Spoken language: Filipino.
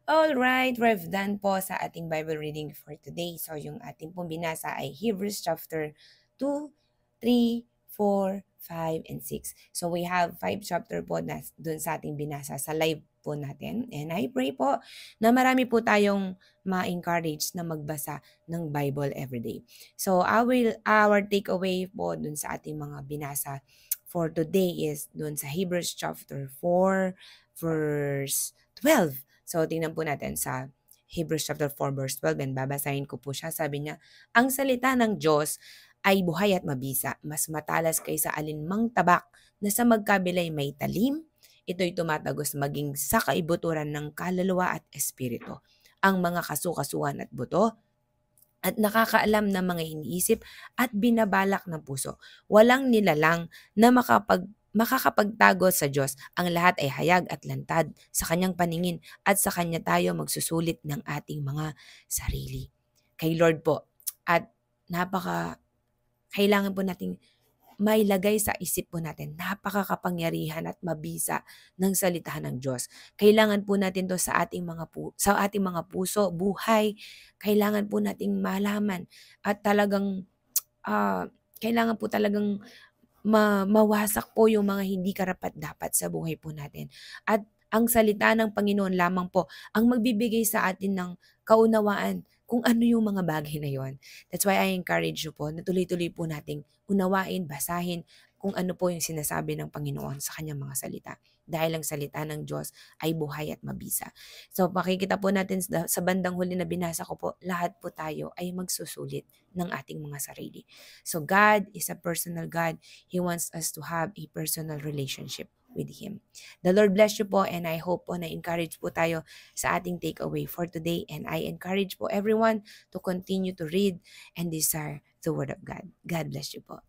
Alright, we've done po sa ating Bible reading for today. So, yung ating pong binasa ay Hebrews chapter 2, 3, 4, 5, and 6. So, we have 5 chapter po na dun sa ating binasa sa live po natin. And I pray po na marami po tayong ma-encourage na magbasa ng Bible everyday. So, our takeaway po dun sa ating mga binasa for today is dun sa Hebrews chapter 4, verse 12. So, tingnan po natin sa Hebrews chapter 4 verse 12 and babasahin ko po siya. Sabi niya, ang salita ng Diyos ay buhay at mabisa, mas matalas kaysa alinmang tabak na sa magkabilay may talim. Ito'y tumatagos maging sa kaibuturan ng kaluluwa at espiritu, ang mga kasukasuhan at buto, at nakakaalam ng mga iniisip at binabalak ng puso. Walang nilalang na makakapagtago sa Diyos. Ang lahat ay hayag at lantad sa kanyang paningin at sa kanya tayo magsusulit ng ating mga sarili. Kay Lord po. At kailangan po nating mailagay sa isip po natin, napakakapangyarihan at mabisa ng salita ng Diyos. Kailangan po natin 'to sa ating mga puso, buhay. Kailangan po nating malaman at talagang kailangan po talagang mawasak po yung mga hindi karapat-dapat sa buhay po natin. At ang salita ng Panginoon lamang po ang magbibigay sa atin ng kaunawaan kung ano yung mga bagay na yon. That's why I encourage you po na tuloy-tuloy po nating unawain, basahin kung ano po yung sinasabi ng Panginoon sa kanyang mga salita. Dahil ang salita ng Diyos ay buhay at mabisa. So makikita po natin sa bandang huli na binasa ko po, lahat po tayo ay magsusulit ng ating mga sarili. So God is a personal God. He wants us to have a personal relationship with Him. The Lord bless you po and I hope po na-encourage po tayo sa ating takeaway for today, and I encourage po everyone to continue to read and desire the Word of God. God bless you po.